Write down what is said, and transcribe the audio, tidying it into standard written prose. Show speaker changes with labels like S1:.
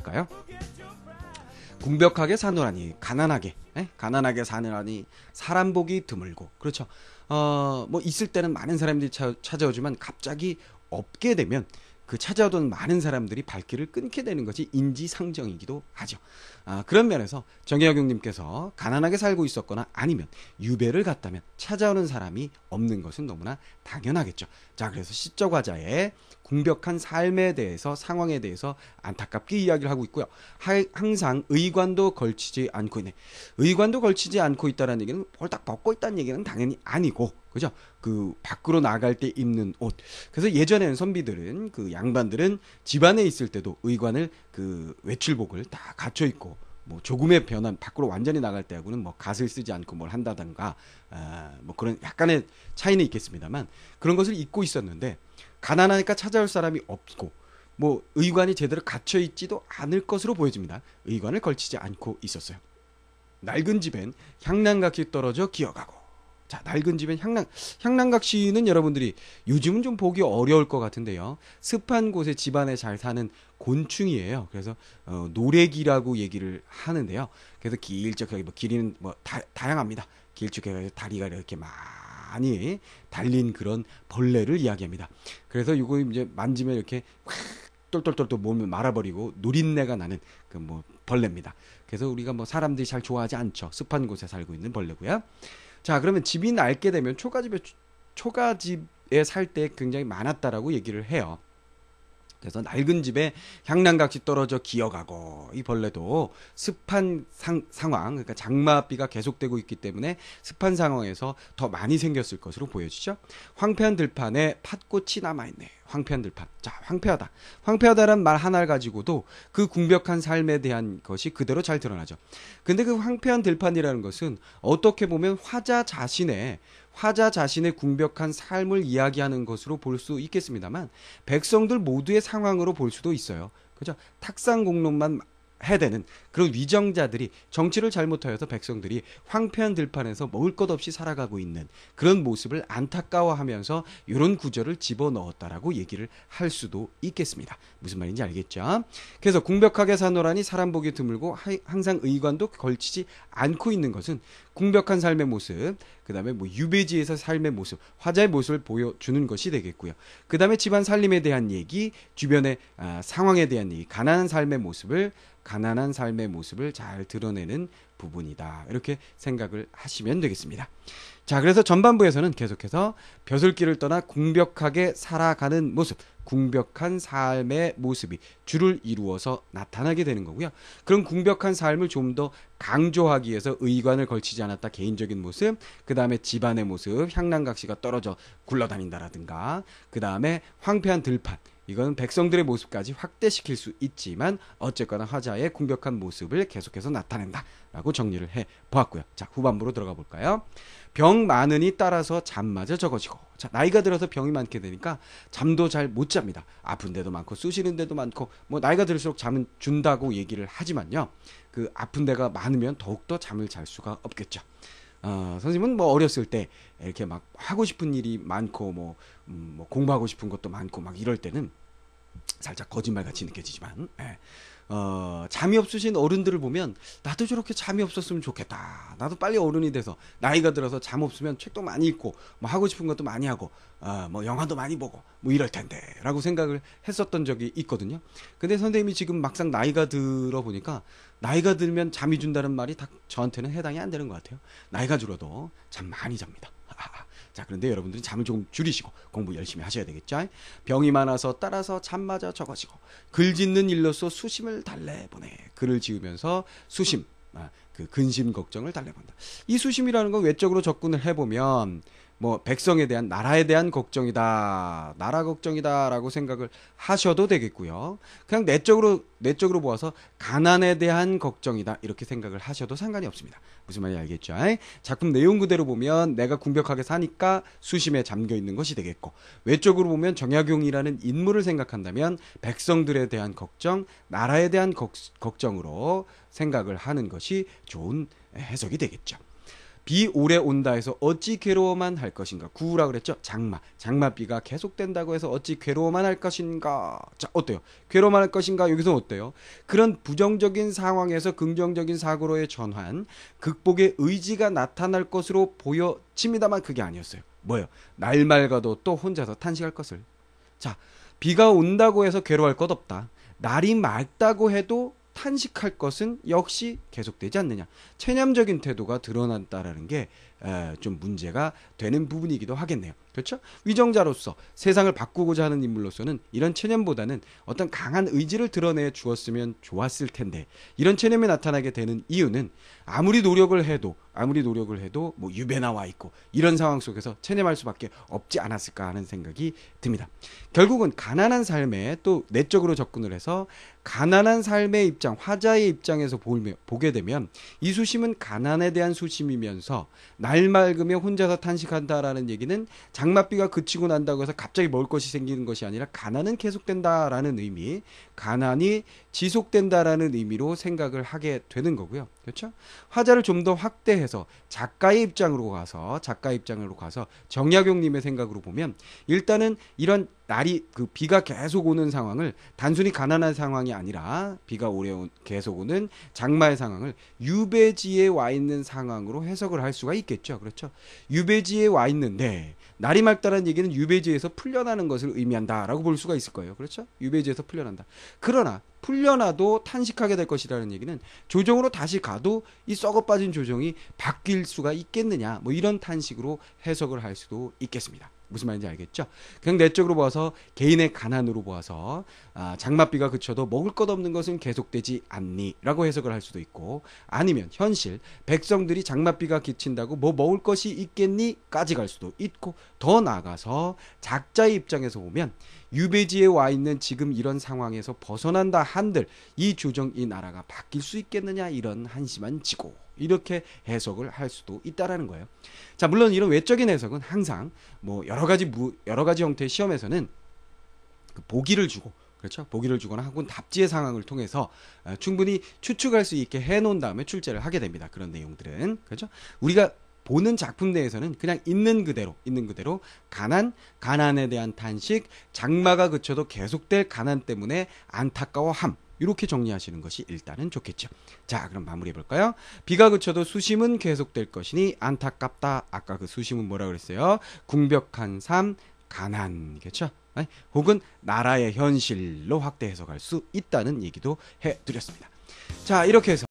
S1: 있을까요? 궁벽하게 사노라니, 가난하게 사느라니 사람 보기 드물고. 그렇죠. 뭐 있을 때는 많은 사람들이 찾아오지만 갑자기 없게 되면 그 찾아오던 많은 사람들이 발길을 끊게 되는 것이 인지상정이기도 하죠. 그런 면에서 정혜경님께서 가난하게 살고 있었거나 아니면 유배를 갔다면 찾아오는 사람이 없는 것은 너무나 당연하겠죠. 자, 그래서 시적화자의 궁벽한 삶에 대해서, 상황에 대해서 안타깝게 이야기를 하고 있고요. 항상 의관도 걸치지 않고 있네. 의관도 걸치지 않고 있다는 얘기는 홀딱 벗고 있다는 얘기는 당연히 아니고, 그죠? 그 밖으로 나갈 때 입는 옷. 그래서 예전에는 선비들은, 그 양반들은 집안에 있을 때도 의관을, 그 외출복을 다 갖춰 입고, 뭐 조금의 변한, 밖으로 완전히 나갈 때하고는 뭐 갓을 쓰지 않고 뭘 한다던가, 뭐 그런 약간의 차이는 있겠습니다만 그런 것을 입고 있었는데, 가난하니까 찾아올 사람이 없고 뭐 의관이 제대로 갇혀 있지도 않을 것으로 보여집니다. 의관을 걸치지 않고 있었어요. 낡은 집엔 향난각시 떨어져 기어가고. 자, 낡은 집엔 향난각시는 여러분들이 요즘은 좀 보기 어려울 것 같은데요. 습한 곳에 집안에 잘 사는 곤충이에요. 그래서 노래기라고 얘기를 하는데요. 그래서 길쭉하게, 뭐 길이는 뭐 다양합니다. 길쭉해서 다리가 이렇게 많이 달린 그런 벌레를 이야기합니다. 그래서 이거 이제 만지면 이렇게 확 똘똘똘똘 몸을 말아버리고 누린내가 나는 그 뭐 벌레입니다. 그래서 우리가 뭐 사람들이 잘 좋아하지 않죠. 습한 곳에 살고 있는 벌레고요. 자, 그러면 집이 낡게 되면 초가집에 살 때 굉장히 많았다라고 얘기를 해요. 그래서 낡은 집에 향난각시 떨어져 기어가고, 이 벌레도 습한 상황, 그러니까 장마비가 계속되고 있기 때문에 습한 상황에서 더 많이 생겼을 것으로 보여지죠. 황폐한 들판에 팥꽃이 남아있네. 황폐한 들판. 자, 황폐하다. 황폐하다란 말 하나를 가지고도 그 궁벽한 삶에 대한 것이 그대로 잘 드러나죠. 근데 그 황폐한 들판이라는 것은 어떻게 보면 화자 자신의 궁벽한 삶을 이야기하는 것으로 볼 수 있겠습니다만, 백성들 모두의 상황으로 볼 수도 있어요. 그죠? 탁상공론만 해대는 그런 위정자들이 정치를 잘못하여서 백성들이 황폐한 들판에서 먹을 것 없이 살아가고 있는 그런 모습을 안타까워하면서 이런 구절을 집어넣었다라고 얘기를 할 수도 있겠습니다. 무슨 말인지 알겠죠? 그래서 궁벽하게 사노라니 사람 보기 드물고 항상 의관도 걸치지 않고 있는 것은 궁벽한 삶의 모습, 그 다음에 뭐 유배지에서 삶의 모습, 화자의 모습을 보여주는 것이 되겠고요. 그 다음에 집안 살림에 대한 얘기, 주변의 상황에 대한 얘기, 가난한 삶의 모습을 잘 드러내는 부분이다. 이렇게 생각을 하시면 되겠습니다. 자, 그래서 전반부에서는 계속해서 벼슬길을 떠나 궁벽하게 살아가는 모습, 궁벽한 삶의 모습이 주를 이루어서 나타나게 되는 거고요. 그런 궁벽한 삶을 좀 더 강조하기 위해서 의관을 걸치지 않았다, 개인적인 모습, 그 다음에 집안의 모습, 향난각시가 떨어져 굴러다닌다라든가, 그 다음에 황폐한 들판, 이거는 백성들의 모습까지 확대시킬 수 있지만 어쨌거나 화자의 궁벽한 모습을 계속해서 나타낸다라고 정리를 해보았고요. 자, 후반부로 들어가 볼까요? 병 많으니 따라서 잠마저 적어지고. 자, 나이가 들어서 병이 많게 되니까 잠도 잘 못 잡니다. 아픈 데도 많고 쑤시는 데도 많고, 뭐 나이가 들수록 잠은 준다고 얘기를 하지만요, 그 아픈 데가 많으면 더욱더 잠을 잘 수가 없겠죠. 선생님은 뭐 어렸을 때 이렇게 막 하고 싶은 일이 많고 뭐 공부하고 싶은 것도 많고 막 이럴 때는 살짝 거짓말같이 느껴지지만, 잠이 없으신 어른들을 보면 나도 저렇게 잠이 없었으면 좋겠다. 나도 빨리 어른이 돼서 나이가 들어서 잠 없으면 책도 많이 읽고 뭐 하고 싶은 것도 많이 하고 뭐 영화도 많이 보고 뭐 이럴 텐데 라고 생각을 했었던 적이 있거든요. 근데 선생님이 지금 막상 나이가 들어 보니까 나이가 들면 잠이 준다는 말이 다 저한테는 해당이 안 되는 것 같아요. 나이가 들어도 잠 많이 잡니다. 자, 그런데 여러분들은 잠을 조금 줄이시고 공부 열심히 하셔야 되겠죠. 병이 많아서 따라서 잠마저 적어지고 글 짓는 일로서 수심을 달래보내. 글을 지으면서 수심, 그 근심 걱정을 달래본다. 이 수심이라는 건 외적으로 접근을 해보면 뭐 백성에 대한, 나라에 대한 걱정이다, 나라 걱정이다라고 생각을 하셔도 되겠고요. 그냥 내적으로 보아서 가난에 대한 걱정이다 이렇게 생각을 하셔도 상관이 없습니다. 무슨 말인지 알겠죠? 작품 내용 그대로 보면 내가 궁벽하게 사니까 수심에 잠겨 있는 것이 되겠고, 외적으로 보면 정약용이라는 인물을 생각한다면 백성들에 대한 걱정, 나라에 대한 걱정으로 생각을 하는 것이 좋은 해석이 되겠죠. 비 오래 온다 해서 어찌 괴로워만 할 것인가. 구우라 그랬죠. 장마비가 계속된다고 해서 어찌 괴로워만 할 것인가. 자, 어때요? 괴로워만 할 것인가. 여기서 어때요? 그런 부정적인 상황에서 긍정적인 사고로의 전환, 극복의 의지가 나타날 것으로 보여집니다만 그게 아니었어요. 뭐예요? 날 맑아도 또 혼자서 탄식할 것을. 자, 비가 온다고 해서 괴로워할 것 없다. 날이 맑다고 해도 탄식할 것은 역시 계속되지 않느냐. 체념적인 태도가 드러난다라는 게 좀 문제가 되는 부분이기도 하겠네요. 그렇죠? 위정자로서 세상을 바꾸고자 하는 인물로서는 이런 체념보다는 어떤 강한 의지를 드러내 주었으면 좋았을 텐데, 이런 체념이 나타나게 되는 이유는 아무리 노력을 해도 뭐 유배 나와 있고 이런 상황 속에서 체념할 수밖에 없지 않았을까 하는 생각이 듭니다. 결국은 가난한 삶에 또 내적으로 접근을 해서 가난한 삶의 입장, 화자의 입장에서 보게 되면 이 수심은 가난에 대한 수심이면서 날 맑으며 혼자서 탄식한다라는 얘기는 장맛비가 그치고 난다고 해서 갑자기 먹을 것이 생기는 것이 아니라 가난은 계속된다라는 의미, 가난이 지속된다라는 의미로 생각을 하게 되는 거고요. 그렇죠? 화자를 좀 더 확대해서 작가의 입장으로 가서 정약용님의 생각으로 보면 일단은 이런 비가 계속 오는 상황을 단순히 가난한 상황이 아니라 비가 계속 오는 장마의 상황을 유배지에 와 있는 상황으로 해석을 할 수가 있겠죠. 그렇죠? 유배지에 와 있는데 날이 맑다는 얘기는 유배지에서 풀려나는 것을 의미한다라고 볼 수가 있을 거예요. 그렇죠? 유배지에서 풀려난다. 그러나 풀려나도 탄식하게 될 것이라는 얘기는 조정으로 다시 가도 이 썩어 빠진 조정이 바뀔 수가 있겠느냐, 뭐 이런 탄식으로 해석을 할 수도 있겠습니다. 무슨 말인지 알겠죠? 그냥 내적으로 보아서 개인의 가난으로 보아서 장맛비가 그쳐도 먹을 것 없는 것은 계속되지 않니? 라고 해석을 할 수도 있고, 아니면 현실 백성들이 장맛비가 그친다고 뭐 먹을 것이 있겠니? 까지 갈 수도 있고, 더 나아가서 작자의 입장에서 보면 유배지에 와 있는 지금 이런 상황에서 벗어난다 한들 이 조정, 이 나라가 바뀔 수 있겠느냐, 이런 한심한 지고, 이렇게 해석을 할 수도 있다라는 거예요. 자, 물론 이런 외적인 해석은 항상 뭐 여러 가지 형태의 시험에서는 보기를 주고, 그렇죠? 보기를 주거나 학원 답지의 상황을 통해서 충분히 추측할 수 있게 해놓은 다음에 출제를 하게 됩니다. 그런 내용들은. 그렇죠? 우리가 보는 작품 내에서는 그냥 있는 그대로 가난에 대한 탄식, 장마가 그쳐도 계속될 가난 때문에 안타까워함, 이렇게 정리하시는 것이 일단은 좋겠죠. 자, 그럼 마무리해 볼까요? 비가 그쳐도 수심은 계속될 것이니 안타깝다. 아까 그 수심은 뭐라 그랬어요? 궁벽한 삶, 가난이겠죠? 혹은 나라의 현실로 확대 해석할 수 있다는 얘기도 해드렸습니다. 자, 이렇게 해서